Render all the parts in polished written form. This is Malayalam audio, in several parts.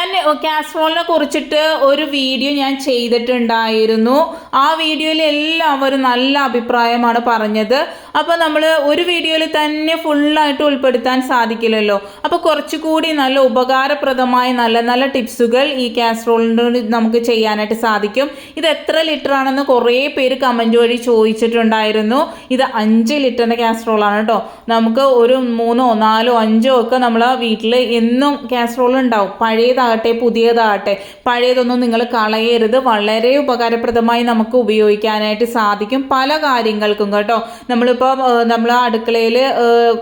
ഞാൻ കാസറോളിനെ കുറിച്ചിട്ട് ഒരു വീഡിയോ ഞാൻ ചെയ്തിട്ടുണ്ടായിരുന്നു. ആ വീഡിയോയിൽ എല്ലാവരും നല്ല അഭിപ്രായമാണ് പറഞ്ഞത്. അപ്പോൾ നമ്മൾ ഒരു വീഡിയോയിൽ തന്നെ ഫുള്ളായിട്ട് ഉൾപ്പെടുത്താൻ സാധിക്കില്ലല്ലോ. അപ്പോൾ കുറച്ചുകൂടി നല്ല ഉപകാരപ്രദമായ നല്ല നല്ല ടിപ്സുകൾ ഈ കാസറോളിന് നമുക്ക് ചെയ്യാനായിട്ട് സാധിക്കും. ഇത് എത്ര ലിറ്റർ ആണെന്ന് കുറേ പേര് കമൻറ്റ് വഴി ചോദിച്ചിട്ടുണ്ടായിരുന്നു. ഇത് 5 ലിറ്ററിൻ്റെ കാസറോളാണ് കേട്ടോ. നമുക്ക് ഒരു 3, 4, 5 ഒക്കെ നമ്മളെ വീട്ടിൽ എന്നും കാസറോൾ ഉണ്ടാവും. പഴയതാകട്ടെ പുതിയതാകട്ടെ, പഴയതൊന്നും നിങ്ങൾ കളയരുത്. വളരെ ഉപകാരപ്രദമായി നമുക്ക് ഉപയോഗിക്കാനായിട്ട് സാധിക്കും പല കാര്യങ്ങൾക്കും കേട്ടോ. നമ്മളിപ്പോൾ നമ്മൾ അടുക്കളയിൽ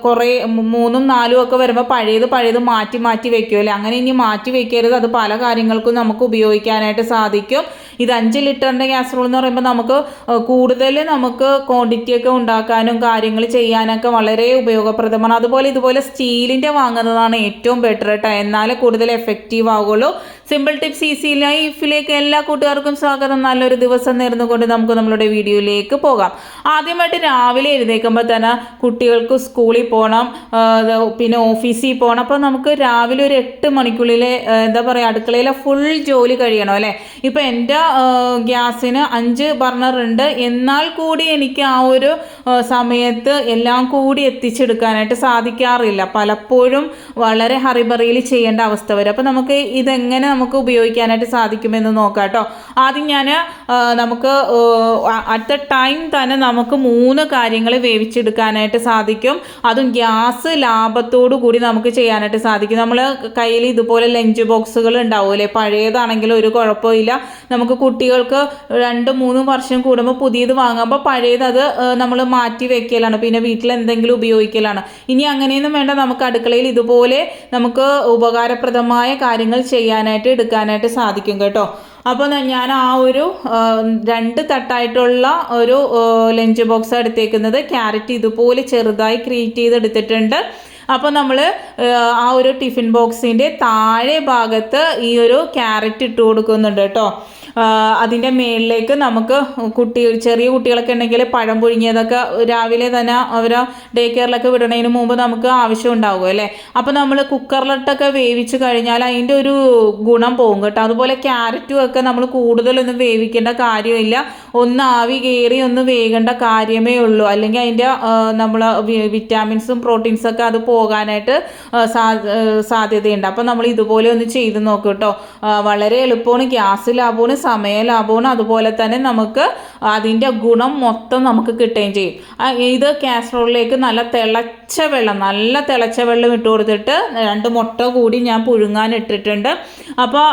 കുറേ 3, 4 ഒക്കെ വരുമ്പോൾ പഴയത് മാറ്റി മാറ്റി വെക്കുമല്ലേ. അങ്ങനെ ഇനി മാറ്റി വെക്കരുത്. അത് പല കാര്യങ്ങൾക്കും നമുക്ക് ഉപയോഗിക്കാനായിട്ട് സാധിക്കും. ഇത് 5 ലിറ്ററിൻ്റെ കാസറോൾ എന്ന് പറയുമ്പോൾ നമുക്ക് കൂടുതൽ നമുക്ക് ക്വാണ്ടിറ്റിയൊക്കെ ഉണ്ടാക്കാനും കാര്യങ്ങൾ ചെയ്യാനൊക്കെ വളരെ ഉപയോഗപ്രദമാണ്. അതുപോലെ ഇതുപോലെ സ്റ്റീലിൻ്റെ വാങ്ങുന്നതാണ് ഏറ്റവും ബെറ്റർ കേട്ടോ. എന്നാലേ കൂടുതൽ എഫക്റ്റീവ് ആവുകയുള്ളൂ. സിമ്പിൾ ടിപ്സ് ഈസി ലൈഫിലേക്ക് എല്ലാ കൂട്ടുകാർക്കും സ്വാഗതം. നല്ലൊരു ദിവസം നേർന്നുകൊണ്ട് നമുക്ക് നമ്മളുടെ വീഡിയോയിലേക്ക് പോകാം. ആദ്യമായിട്ട് രാവിലെ എഴുന്നേൽക്കുമ്പോൾ തന്നെ കുട്ടികൾക്ക് സ്കൂളിൽ പോകണം, പിന്നെ ഓഫീസിൽ പോകണം. അപ്പോൾ നമുക്ക് രാവിലെ ഒരു 8 മണിക്കുള്ളിൽ എന്താ പറയുക, അടുക്കളയിലെ ഫുൾ ജോലി കഴിയണം അല്ലേ. ഇപ്പോൾ എൻ്റെ ഗ്യാസിന് 5 ബർണർ ഉണ്ട്. എന്നാൽ കൂടി എനിക്ക് ആ ഒരു സമയത്ത് എല്ലാം കൂടി എത്തിച്ചെടുക്കാനായിട്ട് സാധിക്കാറില്ല. പലപ്പോഴും വളരെ ഹറിബറിയിൽ ചെയ്യേണ്ട അവസ്ഥ വരും. അപ്പോൾ നമുക്ക് ഇതെങ്ങനെ നമുക്ക് ഉപയോഗിക്കാനായിട്ട് സാധിക്കുമെന്ന് നോക്കാം കേട്ടോ. ആദ്യം ഞാൻ നമുക്ക് അറ്റ് ദ ടൈം തന്നെ നമുക്ക് 3 കാര്യങ്ങൾ വേവിച്ചെടുക്കാനായിട്ട് സാധിക്കും. അതും ഗ്യാസ് ലാഭത്തോടു കൂടി നമുക്ക് ചെയ്യാനായിട്ട് സാധിക്കും. നമ്മൾ കയ്യിൽ ഇതുപോലെ ലഞ്ച് ബോക്സുകൾ ഉണ്ടാവുമല്ലേ, പഴയതാണെങ്കിലും ഒരു കുഴപ്പമില്ല. നമുക്ക് കുട്ടികൾക്ക് 2-3 വർഷം കൂടുമ്പോൾ പുതിയത് വാങ്ങുമ്പോൾ പഴയത് അത് നമ്മൾ മാറ്റി വെക്കലാണ്, പിന്നെ വീട്ടിൽ എന്തെങ്കിലും ഉപയോഗിക്കലാണ്. ഇനി അങ്ങനെയൊന്നും വേണ്ട, നമുക്ക് അടുക്കളയിൽ ഇതുപോലെ നമുക്ക് ഉപകാരപ്രദമായ കാര്യങ്ങൾ ചെയ്യാനായിട്ട് എടുക്കാനായിട്ട് സാധിക്കും കേട്ടോ. അപ്പോൾ ഞാൻ ആ ഒരു 2 തട്ടായിട്ടുള്ള ഒരു ലഞ്ച് ബോക്സ് എടുത്തേക്കുന്നത്. ക്യാരറ്റ് ഇതുപോലെ ചെറുതായി ക്രീറ്റ് ചെയ്തെടുത്തിട്ടുണ്ട്. അപ്പോൾ നമ്മൾ ആ ഒരു ടിഫിൻ ബോക്സിൻ്റെ താഴെ ഭാഗത്ത് ഈ ഒരു ക്യാരറ്റ് ഇട്ട് കൊടുക്കുന്നുണ്ട് കേട്ടോ. അതിൻ്റെ മേളിലേക്ക് നമുക്ക് ചെറിയ കുട്ടികളൊക്കെ ഉണ്ടെങ്കിൽ പഴം പുഴുങ്ങിയതൊക്കെ രാവിലെ തന്നെ അവർ ഡേ കെയറിലൊക്കെ വിടണതിന് മുമ്പ് നമുക്ക് ആവശ്യം ഉണ്ടാകും അല്ലേ. അപ്പോൾ നമ്മൾ കുക്കറിലിട്ടൊക്കെ വേവിച്ച് കഴിഞ്ഞാൽ അതിൻ്റെ ഒരു ഗുണം പോകും കേട്ടോ. അതുപോലെ ക്യാരറ്റും ഒക്കെ നമ്മൾ കൂടുതലൊന്നും വേവിക്കേണ്ട കാര്യമില്ല. ഒന്ന് ആവി കയറി ഒന്ന് വേകേണ്ട കാര്യമേ ഉള്ളൂ. അല്ലെങ്കിൽ അതിൻ്റെ നമ്മൾ വിറ്റാമിൻസും പ്രോട്ടീൻസൊക്കെ അത് പോകാനായിട്ട് സാധ്യതയുണ്ട്. അപ്പോൾ നമ്മൾ ഇതുപോലെ ഒന്ന് ചെയ്ത് നോക്കും കേട്ടോ. വളരെ എളുപ്പമാണ്, ഗ്യാസ് ലാഭമാണ്, സമയ ലാഭമാണ്. അതുപോലെ തന്നെ നമുക്ക് അതിൻ്റെ ഗുണം മൊത്തം നമുക്ക് കിട്ടുകയും ചെയ്യും. ഇത് കാസറോളിലേക്ക് നല്ല തിളച്ച വെള്ളം ഇട്ട് കൊടുത്തിട്ട് 2 മുട്ട കൂടി ഞാൻ പുഴുങ്ങാൻ ഇട്ടിട്ടുണ്ട്. അപ്പോൾ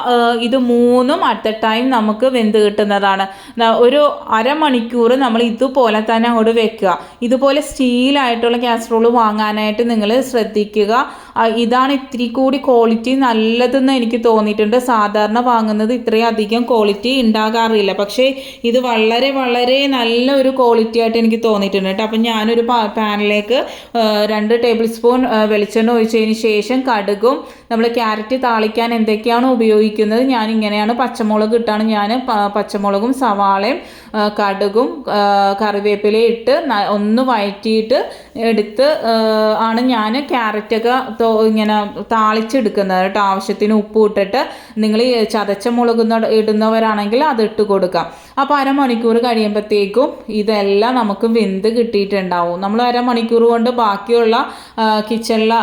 ഇത് 3ഉം അറ്റ് ദ ടൈം നമുക്ക് വെന്ത് കിട്ടുന്നതാണ്. ഒരു അരമണിക്കൂർ നമ്മൾ ഇതുപോലെ തന്നെ അങ്ങോട്ട് വെക്കുക. ഇതുപോലെ സ്റ്റീലായിട്ടുള്ള കാസറോൾ വാങ്ങാനായിട്ട് നിങ്ങൾ ശ്രദ്ധിക്കുക. ഇതാണ് ഇത്തിരി കൂടി ക്വാളിറ്റി നല്ലതെന്ന് എനിക്ക് തോന്നിയിട്ടുണ്ട്. സാധാരണ വാങ്ങുന്നത് ഇത്രയും അധികം ക്വാളിറ്റി ഉണ്ടാകാറില്ല, പക്ഷേ ഇത് വളരെ വളരെ നല്ലൊരു ക്വാളിറ്റി ആയിട്ട് എനിക്ക് തോന്നിയിട്ടുണ്ട് കേട്ടോ. അപ്പം ഞാനൊരു പാനിലേക്ക് 2 ടേബിൾ സ്പൂൺ വെളിച്ചെണ്ണ ഒഴിച്ചതിന് ശേഷം കടുകും, നമ്മൾ ക്യാരറ്റ് താളിക്കാൻ എന്തൊക്കെയാണ് ഉപയോഗിക്കുന്നത് ഞാൻ ഇങ്ങനെയാണ്. പച്ചമുളക് ഇട്ടാണ് ഞാൻ പച്ചമുളകും സവാളയും കടുകും കറിവേപ്പിലയും ഇട്ട് ഒന്ന് വഴറ്റിയിട്ട് എടുത്ത് ആണ് ഞാൻ ക്യാരറ്റൊക്കെ ഇങ്ങനെ താളിച്ചെടുക്കുന്നത് കേട്ടോ. ആവശ്യത്തിന് ഉപ്പ് ഇട്ടിട്ട്, നിങ്ങൾ ചതച്ച മുളക് ഇടുന്നവരാണെങ്കിൽ അത് ഇട്ട് കൊടുക്കാം. അപ്പോൾ അരമണിക്കൂർ കഴിയുമ്പോഴത്തേക്കും ഇതെല്ലാം നമുക്ക് വെന്ത് കിട്ടിയിട്ടുണ്ടാവും. നമ്മൾ അരമണിക്കൂർ കൊണ്ട് ബാക്കിയുള്ള കിച്ചണിൽ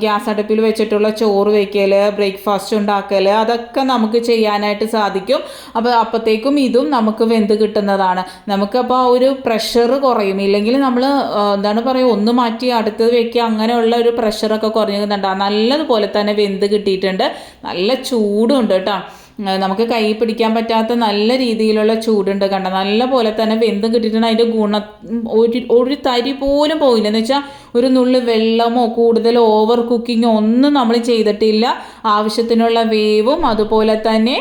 ഗ്യാസ് അടുപ്പിൽ വെച്ചിട്ടുള്ള ചോറ് വയ്ക്കൽ, ബ്രേക്ക്ഫാസ്റ്റ് ഉണ്ടാക്കൽ, അതൊക്കെ നമുക്ക് ചെയ്യാനായിട്ട് സാധിക്കും. അപ്പോൾ അപ്പോഴത്തേക്കും ഇതും നമുക്ക് വെന്ത് കിട്ടുന്നതാണ്. നമുക്കപ്പോൾ ആ ഒരു പ്രഷർ കുറയും. ഇല്ലെങ്കിൽ നമ്മൾ എന്താണ് പറയുക, ഒന്ന് മാറ്റി അടുത്തത് വെക്കുക, അങ്ങനെയുള്ള ഒരു പ്രഷറൊക്കെ കുറഞ്ഞിട്ടുണ്ടാകും. നല്ലതുപോലെ തന്നെ വെന്ത് കിട്ടിയിട്ടുണ്ട്. നല്ല ചൂടും ഉണ്ട് കേട്ടോ. നമുക്ക് കൈ പിടിക്കാൻ പറ്റാത്ത നല്ല രീതിയിലുള്ള ചൂടുണ്ട് കണ്ട. നല്ല പോലെ തന്നെ വെന്തും കിട്ടിയിട്ടുണ്ട്. അതിൻ്റെ ഗുണം ഒരു തരി പോലും പോയില്ല. എന്ന് വെച്ചാൽ ഒരു നുള്ളി വെള്ളമോ കൂടുതൽ ഓവർ കുക്കിങ്ങോ ഒന്നും നമ്മൾ ചെയ്തിട്ടില്ല. ആവശ്യത്തിനുള്ള വേവും അതുപോലെ തന്നെ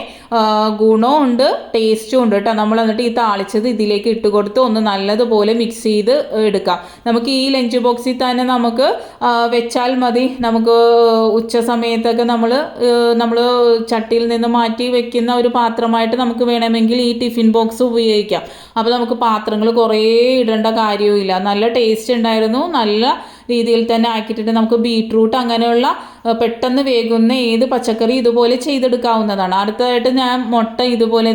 ഗുണവും ഉണ്ട്, ടേസ്റ്റും ഉണ്ട് കേട്ടോ. നമ്മൾ എന്നിട്ട് ഈ താളിച്ചത് ഇതിലേക്ക് ഇട്ട് കൊടുത്ത് ഒന്ന് നല്ലതുപോലെ മിക്സ് ചെയ്ത് എടുക്കാം. നമുക്ക് ഈ ലഞ്ച് ബോക്സിൽ തന്നെ നമുക്ക് വെച്ചാൽ മതി. നമുക്ക് ഉച്ച സമയത്തൊക്കെ നമ്മൾ ചട്ടിയിൽ നിന്ന് മാറ്റി വെക്കുന്ന ഒരു പാത്രമായിട്ട് നമുക്ക് വേണമെങ്കിൽ ഈ ടിഫിൻ ബോക്സ് ഉപയോഗിക്കാം. അപ്പോൾ നമുക്ക് പാത്രങ്ങൾ കുറേ ഇടേണ്ട കാര്യവുമില്ല. നല്ല ടേസ്റ്റ് ഉണ്ടായിരുന്നു, നല്ല രീതിയിൽ തന്നെ ആക്കിയിട്ടുണ്ട് നമുക്ക് ബീട്രൂട്ട് അങ്ങനെയുള്ള പെട്ടെന്ന് വേകുന്ന ഏത് പച്ചക്കറി ഇതുപോലെ ചെയ്തെടുക്കാവുന്നതാണ്. അടുത്തതായിട്ട് ഞാൻ മുട്ട ഇതുപോലെ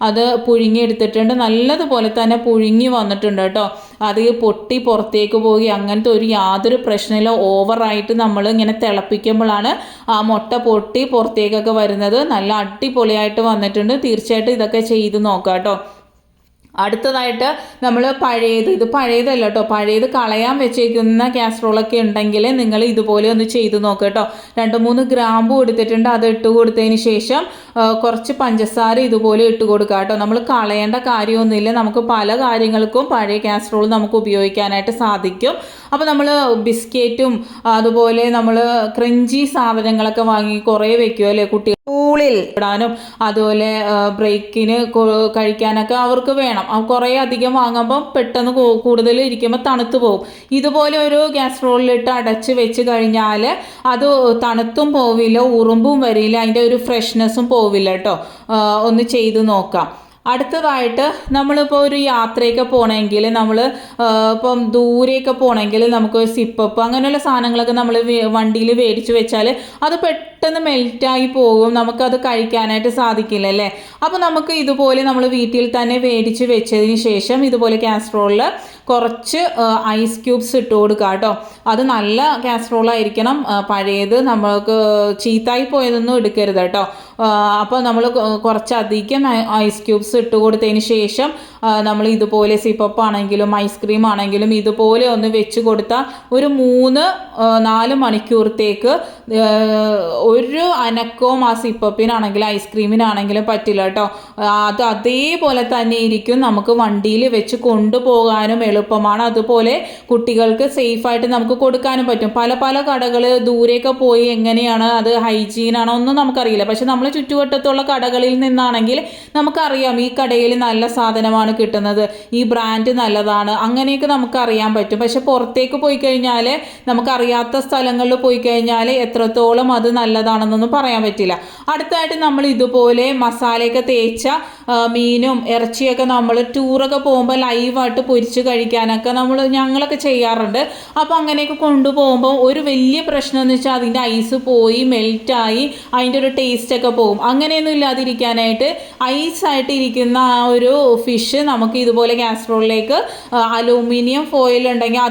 അത് പുഴുങ്ങി എടുത്തിട്ടുണ്ട്. നല്ലതുപോലെ തന്നെ പുഴുങ്ങി വന്നിട്ടുണ്ട് കേട്ടോ. അത് പൊട്ടി പുറത്തേക്ക് പോയി അങ്ങനത്തെ യാതൊരു പ്രശ്നമില്ല. ഓവറായിട്ട് നമ്മൾ ഇങ്ങനെ തിളപ്പിക്കുമ്പോഴാണ് ആ മുട്ട പൊട്ടി പുറത്തേക്കൊക്കെ വരുന്നത്. നല്ല അടിപൊളിയായിട്ട് വന്നിട്ടുണ്ട്. തീർച്ചയായിട്ടും ഇതൊക്കെ ചെയ്ത് നോക്കാം കേട്ടോ. അടുത്തതായിട്ട് നമ്മൾ ഇത് പഴയതല്ല കേട്ടോ, പഴയത് കളയാൻ വെച്ചേക്കുന്ന കാസറോളൊക്കെ ഉണ്ടെങ്കിൽ നിങ്ങൾ ഇതുപോലെ ഒന്ന് ചെയ്ത് നോക്കുക കേട്ടോ. 2-3 ഗ്രാമ്പു എടുത്തിട്ടുണ്ട്. അത് ഇട്ട് കൊടുത്തതിന് ശേഷം കുറച്ച് പഞ്ചസാര ഇതുപോലെ ഇട്ട് കൊടുക്കുക കേട്ടോ. നമ്മൾ കളയേണ്ട കാര്യമൊന്നുമില്ല. നമുക്ക് പല കാര്യങ്ങൾക്കും പഴയ കാസറോൾ നമുക്ക് ഉപയോഗിക്കാനായിട്ട് സാധിക്കും. അപ്പോൾ നമ്മൾ ബിസ്ക്കറ്റും അതുപോലെ നമ്മൾ ക്രഞ്ചി സാധനങ്ങളൊക്കെ വാങ്ങി കുറേ വെക്കുമല്ലേ കുട്ടികൾ സ്കൂളിൽ ഇടാനും അതുപോലെ ബ്രേക്കിന് കഴിക്കാനൊക്കെ അവർക്ക് വേണം. കുറേ അധികം വാങ്ങുമ്പം പെട്ടെന്ന് കൂടുതൽ ഇരിക്കുമ്പോൾ തണുത്ത് പോകും. ഇതുപോലെ ഒരു കാസറോളിലിട്ട് അടച്ച് വെച്ച് കഴിഞ്ഞാൽ അത് തണുത്തും പോവില്ല, ഉറുമ്പും വരില്ല, അതിൻ്റെ ഒരു ഫ്രഷ്നെസ്സും പോവില്ല കേട്ടോ. ഒന്ന് ചെയ്ത് നോക്കാം. അടുത്തതായിട്ട് നമ്മളിപ്പോൾ ഒരു യാത്രയൊക്കെ പോകണമെങ്കിൽ നമ്മൾ ഇപ്പം ദൂരെയൊക്കെ പോകണമെങ്കിൽ നമുക്ക് സിപ്പപ്പ് അങ്ങനെയുള്ള സാധനങ്ങളൊക്കെ നമ്മൾ വണ്ടിയിൽ മേടിച്ച് വെച്ചാൽ അത് പെട്ടെന്ന് മെൽറ്റായി പോകും, നമുക്കത് കഴിക്കാനായിട്ട് സാധിക്കില്ല അല്ലേ. അപ്പോൾ നമുക്ക് ഇതുപോലെ നമ്മൾ വീട്ടിൽ തന്നെ മേടിച്ച് വെച്ചതിന് ശേഷം ഇതുപോലെ കാസറോളിൽ കുറച്ച് ഐസ് ക്യൂബ്സ് ഇട്ട് കൊടുക്കുക കേട്ടോ. അത് നല്ല കാസറോളായിരിക്കണം, പഴയത് നമ്മൾക്ക് ചീത്തായി പോയതൊന്നും എടുക്കരുത് കേട്ടോ. അപ്പോൾ നമ്മൾ കുറച്ചധികം ഐസ് ക്യൂബ്സ് ഇട്ട് കൊടുത്തതിന് ശേഷം നമ്മൾ ഇതുപോലെ സിപ്പപ്പ് ആണെങ്കിലും ഐസ്ക്രീം ആണെങ്കിലും ഇതുപോലെ ഒന്ന് വെച്ച് കൊടുത്താൽ ഒരു 3-4 മണിക്കൂറത്തേക്ക് ഒരു അനക്കവും ആ സിപ്പപ്പിനാണെങ്കിലും ഐസ്ക്രീമിനാണെങ്കിലും പറ്റില്ല കേട്ടോ. അത് അതേപോലെ തന്നെ ഇരിക്കും. നമുക്ക് വണ്ടിയിൽ വെച്ച് കൊണ്ടുപോകാനും എളുപ്പമാണ്. അതുപോലെ കുട്ടികൾക്ക് സേഫായിട്ട് നമുക്ക് കൊടുക്കാനും പറ്റും. പല കടകൾ ദൂരെയൊക്കെ പോയി എങ്ങനെയാണ് അത് ഹൈജീനാണോ ഒന്നും നമുക്കറിയില്ല. പക്ഷെ നമ്മൾ ചുറ്റുവട്ടത്തുള്ള കടകളിൽ നിന്നാണെങ്കിൽ നമുക്കറിയാം ഈ കടയിൽ നല്ല സാധനമാണ് കിട്ടുന്നത്, ഈ ബ്രാൻഡ് നല്ലതാണ്, അങ്ങനെയൊക്കെ നമുക്ക് അറിയാൻ പറ്റും. പക്ഷെ പുറത്തേക്ക് പോയി കഴിഞ്ഞാൽ നമുക്കറിയാത്ത സ്ഥലങ്ങളിൽ പോയി കഴിഞ്ഞാൽ എത്രത്തോളം അത് നല്ലതാണെന്നൊന്നും പറയാൻ പറ്റില്ല. അടുത്തായിട്ട് നമ്മൾ ഇതുപോലെ മസാലയൊക്കെ തേച്ച മീനും ഇറച്ചിയൊക്കെ നമ്മൾ ടൂറൊക്കെ പോകുമ്പോൾ ലൈവായിട്ട് പൊരിച്ച് കഴിക്കാനൊക്കെ ഞങ്ങളൊക്കെ ചെയ്യാറുണ്ട്. അപ്പോൾ അങ്ങനെയൊക്കെ കൊണ്ടുപോകുമ്പോൾ ഒരു വലിയ പ്രശ്നം എന്ന് വെച്ചാൽ അതിൻ്റെ ഐസ് പോയി മെൽറ്റായി അതിൻ്റെ ഒരു ടേസ്റ്റൊക്കെ പോകും. അങ്ങനെയൊന്നും ഇല്ലാതിരിക്കാനായിട്ട് ഐസായിട്ട് ഇരിക്കുന്ന ആ ഒരു ഫിഷ് നമുക്ക് ഇതുപോലെ കാസറോളിലേക്ക് അലൂമിനിയം ഫോയിൽ ഉണ്ടെങ്കിൽ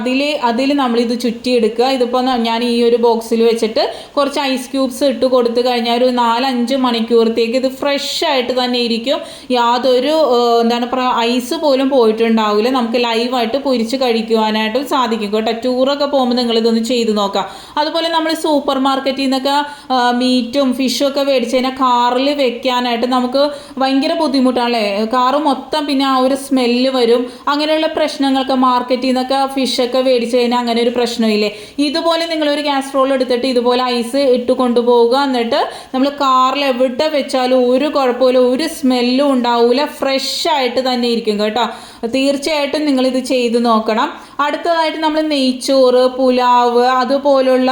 അതിൽ നമ്മളിത് ചുറ്റിയെടുക്കുക. ഇതിപ്പോൾ ഞാൻ ഈ ഒരു ബോക്സിൽ വെച്ചിട്ട് കുറച്ച് ഐസ് ക്യൂബ്സ് ഇട്ട് കൊടുത്തു കഴിഞ്ഞാൽ ഒരു 4-5 മണിക്കൂറത്തേക്ക് ഇത് ഫ്രഷ് ആയിട്ട് തന്നെ ഇരിക്കും. യാതൊരു ഐസ് പോലും പോയിട്ടുണ്ടാവില്ല. നമുക്ക് ലൈവായിട്ട് പൊരിച്ച് കഴിക്കുവാനായിട്ടും സാധിക്കും കേട്ടോ. ടൂറൊക്കെ പോകുമ്പോൾ നിങ്ങളിതൊന്ന് ചെയ്ത് നോക്കാം. അതുപോലെ നമ്മൾ സൂപ്പർ മാർക്കറ്റിൽ നിന്നൊക്കെ മീറ്റും ഫിഷും ഒക്കെ മേടിച്ച് കഴിഞ്ഞാൽ കാറിൽ വെക്കാനായിട്ട് നമുക്ക് ഭയങ്കര ബുദ്ധിമുട്ടാണല്ലേ. കാറ് മൊത്തം പിന്നെ ആ ഒരു സ്മെല്ല് വരും. അങ്ങനെയുള്ള പ്രശ്നങ്ങളൊക്കെ മാർക്കറ്റിൽ നിന്നൊക്കെ ഫിഷൊക്കെ മേടിച്ച് കഴിഞ്ഞാൽ അങ്ങനെ ഒരു പ്രശ്നമില്ലേ. ഇതുപോലെ നിങ്ങളൊരു കാസറോൾ എടുത്തിട്ട് ഇതുപോലെ ഐസ് ഇട്ട് കൊണ്ടുപോകുക. എന്നിട്ട് നമ്മൾ കാറിൽ എവിടെ വെച്ചാലും ഒരു കുഴപ്പമില്ല, ഒരു സ്മെല്ലും ഉണ്ടാവില്ല, ഫ്രഷ് ആയിട്ട് തന്നെ ഇരിക്കും കേട്ടോ. തീർച്ചയായിട്ടും നിങ്ങളിത് ചെയ്ത് നോക്കണം. അടുത്തതായിട്ട് നമ്മൾ നെയ്ച്ചോറ്, പുലാവ് അതുപോലുള്ള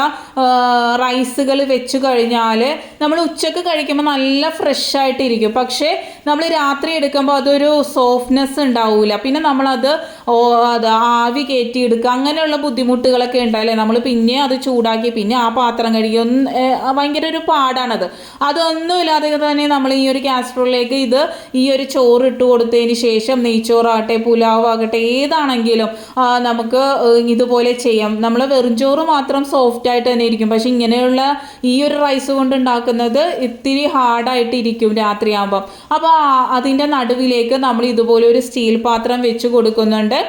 റൈസുകൾ വെച്ച് കഴിഞ്ഞാൽ നമ്മൾ ഉച്ചക്ക് കഴിക്കുമ്പോൾ നല്ല ഫ്രഷ് ആയിട്ടിരിക്കും. പക്ഷേ നമ്മൾ രാത്രി എടുക്കുമ്പോൾ അതൊരു സോഫ്റ്റ്നെസ് ഉണ്ടാവില്ല. പിന്നെ നമ്മളത് ആവി കയറ്റിയെടുക്കുക അങ്ങനെയുള്ള ബുദ്ധിമുട്ടുകളൊക്കെ ഉണ്ടാവില്ലേ. നമ്മൾ പിന്നെ അത് ചൂടാക്കി പിന്നെ ആ പാത്രം കഴുകി ഭയങ്കര ഒരു പാടാണത്. അതൊന്നും ഇല്ലാതെ തന്നെ നമ്മൾ ഈ ഒരു കാസറോളിലേക്ക് ഈ ഒരു ചോറ് ഇട്ട് കൊടുത്തതിന് ശേഷം നെയ്ച്ചോറാകട്ടെ പുലാവാകട്ടെ ഏതാണെങ്കിലും നമുക്ക് ഇതുപോലെ ചെയ്യാം. നമ്മൾ വെറും ചോറ് മാത്രം സോഫ്റ്റ് ആയിട്ട് തന്നെ ഇരിക്കും. പക്ഷെ ഇങ്ങനെയുള്ള ഈ ഒരു റൈസ് കൊണ്ട് ഉണ്ടാക്കുന്നത് ഇത്തിരി ഹാർഡായിട്ട് ഇരിക്കും രാത്രിയാകുമ്പം. അപ്പോൾ അതിൻ്റെ നടുവിലേക്ക് നമ്മൾ ഇതുപോലെ ഒരു സ്റ്റീൽ പാത്രം വെച്ച് കൊടുക്കുന്നുണ്ട്.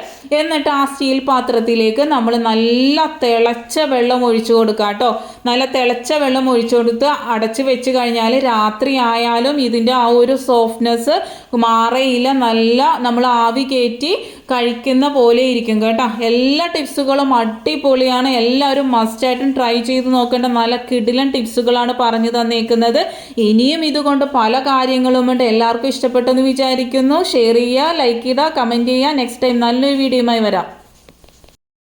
എന്നിട്ട് ആ സ്റ്റീൽ പാത്രത്തിലേക്ക് നമ്മൾ നല്ല തിളച്ച വെള്ളം ഒഴിച്ചു കൊടുക്കുക കേട്ടോ. നല്ല തിളച്ച വെള്ളം ഒഴിച്ചു കൊടുത്ത് അടച്ച് വെച്ച് കഴിഞ്ഞാൽ രാത്രി ആയാലും ഇതിൻ്റെ ആ ഒരു സോഫ്റ്റ്നെസ് മാറയില്ല. നല്ല നമ്മൾ ആവി കയറ്റി കഴിക്കുന്ന പോലെ ഇരിക്കും കേട്ടോ. എല്ലാ ടിപ്സുകളും അടിപൊളിയാണ്. എല്ലാവരും മസ്റ്റായിട്ടും ട്രൈ ചെയ്ത് നോക്കേണ്ട നല്ല കിടിലൻ ടിപ്സുകളാണ് പറഞ്ഞു തന്നേക്കുന്നത്. ഇനിയും ഇതുകൊണ്ട് പല കാര്യങ്ങളുമുണ്ട്. എല്ലാവർക്കും ഇഷ്ടപ്പെട്ടെന്ന് വിചാരിക്കുന്നു. ഷെയർ ചെയ്യുക, ലൈക്ക് ചെയ്യുക, കമൻറ്റ് ചെയ്യുക. നെക്സ്റ്റ് ടൈം നല്ലൊരു വീഡിയോയുമായി വരാം.